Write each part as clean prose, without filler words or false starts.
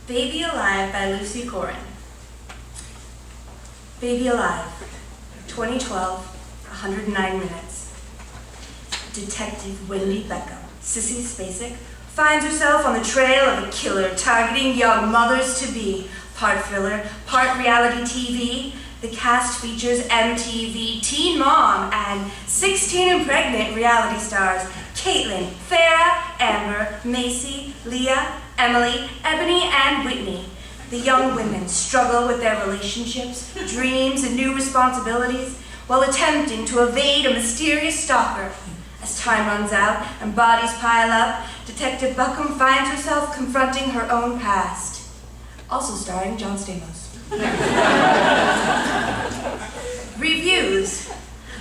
Baby Alive by Lucy Corin. Baby Alive, 2012, 109 minutes. Detective Wendy Beckham, Sissy Spacek, finds herself on the trail of a killer targeting young mothers-to-be. Part thriller, part reality TV. The cast features MTV Teen Mom and 16 and pregnant reality stars Caitlin, Farrah, Amber, Macy, Leah, Emily, Ebony, and Whitney. The young women struggle with their relationships, dreams, and new responsibilities while attempting to evade a mysterious stalker. As time runs out and bodies pile up, Detective Beckham finds herself confronting her own past. Also starring John Stamos. Reviews.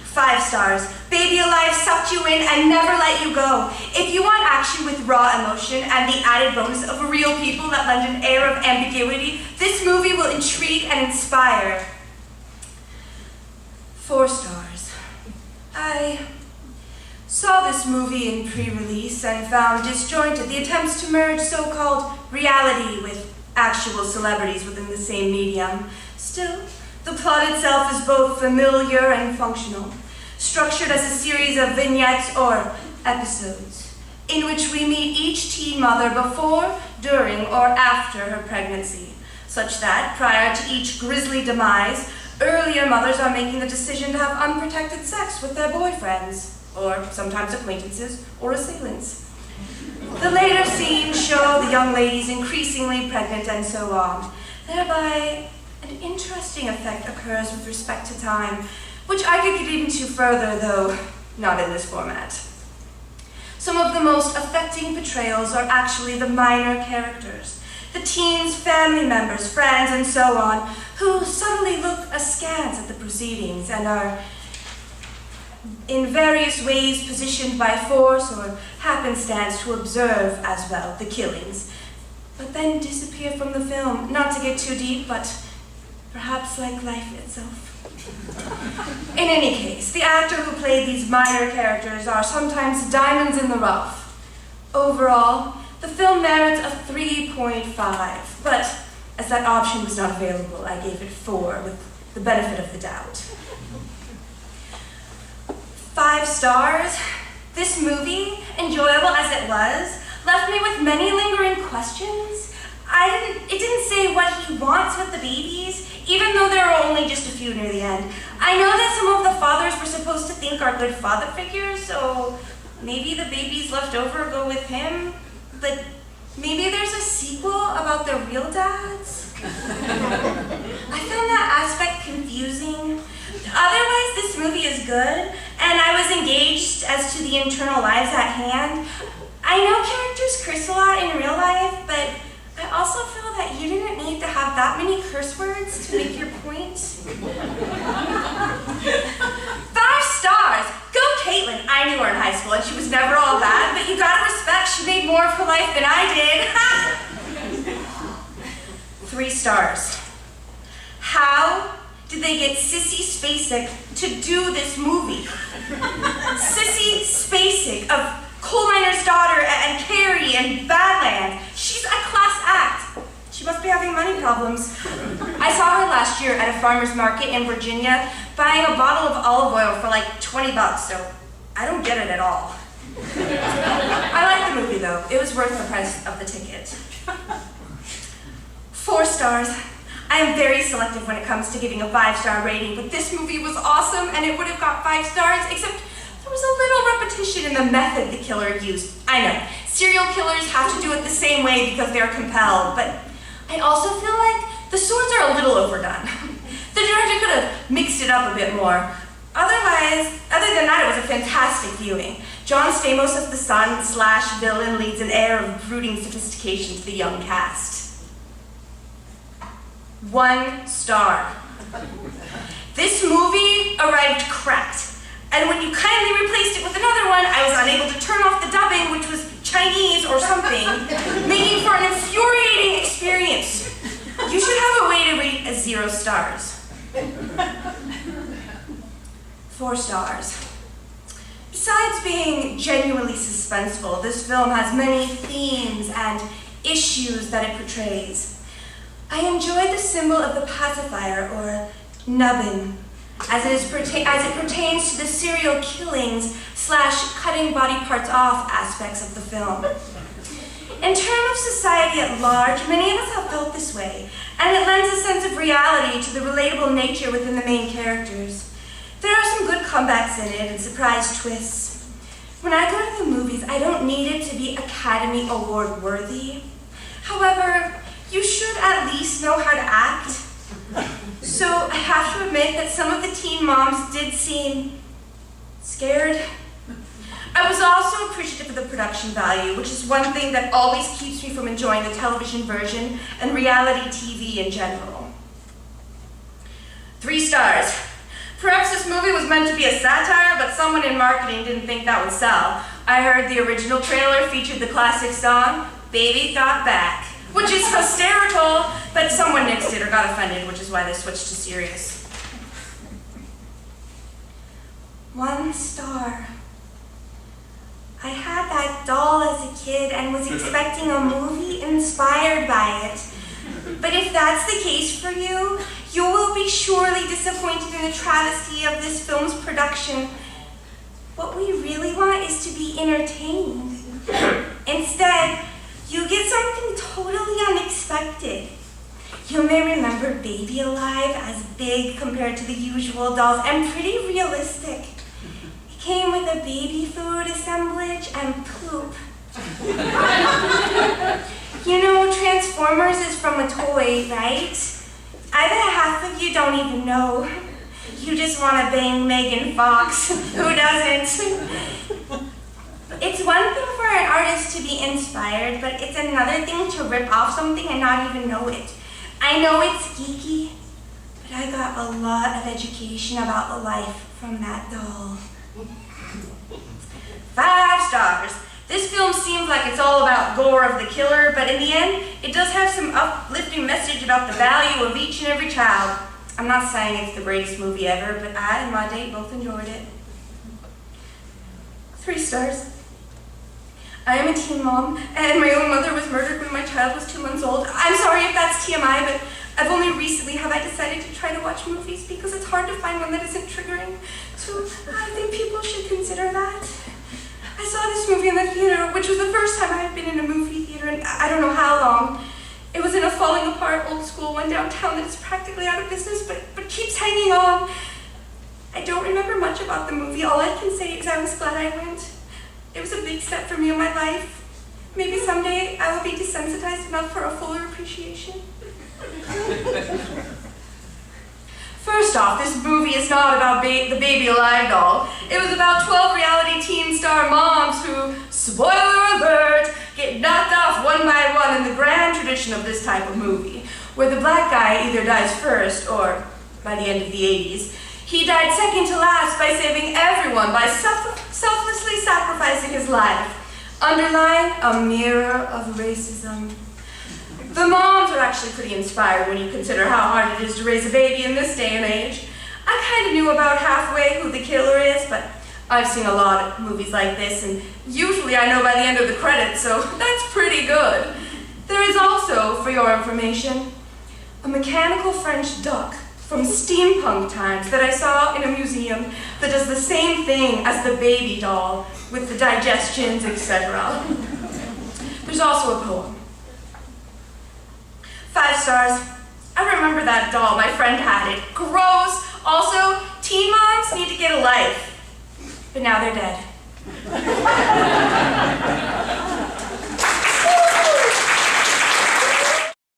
5 stars. Baby Alive sucked you in and never let you go. If you want action with raw emotion and the added bonus of real people that lend an air of ambiguity, this movie will intrigue and inspire. 4 stars. I saw this movie in pre-release and found disjointed the attempts to merge so-called reality with actual celebrities within the same medium. Still, the plot itself is both familiar and functional, structured as a series of vignettes or episodes, in which we meet each teen mother before, during, or after her pregnancy, such that, prior to each grisly demise, earlier mothers are making the decision to have unprotected sex with their boyfriends, or sometimes acquaintances or assailants. The later scenes show the young ladies increasingly pregnant and so on. Thereby, an interesting effect occurs with respect to time, which I could get into further, though not in this format. Some of the most affecting portrayals are actually the minor characters, the teens' family members, friends, and so on, who subtly look askance at the proceedings and are in various ways positioned by force or happenstance to observe as well the killings, but then disappear from the film, not to get too deep, but perhaps like life itself. In any case, the actor who played these minor characters are sometimes diamonds in the rough. Overall, the film merits a 3.5, but as that option was not available, I gave it 4 with the benefit of the doubt. 5 stars. This movie, enjoyable as it was, left me with many lingering questions. It didn't say what he wants with the babies, even though there are only just a few near the end. I know that some of the fathers we're supposed to think are good father figures, so maybe the babies left over go with him, but maybe there's a sequel about the real dads? I found that aspect confusing. Otherwise, this movie is good, and I was engaged as to the internal lives at hand. I know characters curse a lot in real life, but I also feel that you didn't need to have that many curse words to make your point. 5 stars! Go Caitlin! I knew her in high school, and she was never all bad, but you gotta respect she made more of her life than I did. 3 stars. How did they get Sissy Spacek to do this movie? Sissy Spacek of Coal Miner's Daughter and Carrie and Badlands. She's a class act. She must be having money problems. I saw her last year at a farmer's market in Virginia buying a bottle of olive oil for like $20, so I don't get it at all. I liked the movie though. It was worth the price of the ticket. 4 stars. I am very selective when it comes to giving a 5-star rating, but this movie was awesome and it would have got 5 stars, except there was a little repetition in the method the killer used. I know, serial killers have to do it the same way because they're compelled, but I also feel like the swords are a little overdone. The director could have mixed it up a bit more. Other than that, it was a fantastic viewing. John Stamos as the son/villain leads an air of brooding sophistication to the young cast. 1 star. This movie arrived cracked, and when you kindly replaced it with another one, I was unable to turn off the dubbing, which was Chinese or something, making for an infuriating experience. You should have a way to rate a 0 stars. 4 stars. Besides being genuinely suspenseful, this film has many themes and issues that it portrays. I enjoyed the symbol of the pacifier, or nubbin, as it pertains to the serial killings / cutting body parts off aspects of the film. In terms of society at large, many of us have felt this way, and it lends a sense of reality to the relatable nature within the main characters. There are some good comebacks in it and surprise twists. When I go to the movies, I don't need it to be Academy Award worthy. However, you should at least know how to act. So I have to admit that some of the teen moms did seem scared. I was also appreciative of the production value, which is one thing that always keeps me from enjoying the television version and reality TV in general. 3 stars. Perhaps this movie was meant to be a satire, but someone in marketing didn't think that would sell. I heard the original trailer featured the classic song, Baby Got Back, which is hysterical, but someone nixed it or got offended, which is why they switched to serious. 1 star. I had that doll as a kid and was expecting a movie inspired by it. But if that's the case for you, you will be surely disappointed in the travesty of this film's production. What we really want is to be entertained. Instead, you get something totally unexpected. You may remember Baby Alive as big compared to the usual dolls and pretty realistic. It came with a baby food assemblage and poop. You know, Transformers is from a toy, right? I bet half of you don't even know. You just want to bang Megan Fox. Who doesn't? It's one thing for an artist to be inspired, but it's another thing to rip off something and not even know it. I know it's geeky, but I got a lot of education about life from that doll. 5 stars. This film seems like it's all about gore of the killer, but in the end, it does have some uplifting message about the value of each and every child. I'm not saying it's the greatest movie ever, but I and my date both enjoyed it. 3 stars. I am a teen mom, and my own mother was murdered when my child was 2 months old. I'm sorry if that's TMI, but I've only recently have I decided to try to watch movies because it's hard to find one that isn't triggering. So I think people should consider that. I saw this movie in the theater, which was the first time I had been in a movie theater in I don't know how long. It was in a falling apart old school one downtown that is practically out of business, but keeps hanging on. I don't remember much about the movie. All I can say is I was glad I went. It was a big step for me in my life. Maybe someday I will be desensitized enough for a fuller appreciation. First off, this movie is not about the Baby Alive doll. It was about 12 reality teen star moms who, spoiler alert, get knocked off one by one in the grand tradition of this type of movie, where the black guy either dies first or, by the end of the 80s, he died second to last by saving everyone by selflessly sacrificing his life. Underlying, a mirror of racism. The moms are actually pretty inspired when you consider how hard it is to raise a baby in this day and age. I kind of knew about halfway who the killer is, but I've seen a lot of movies like this, and usually I know by the end of the credits, so that's pretty good. There is also, for your information, a mechanical French duck from steampunk times that I saw in a museum that does the same thing as the baby doll with the digestions, etc. There's also a poem. 5 stars. I remember that doll. My friend had it. Gross. Also, teen moms need to get a life. But now they're dead.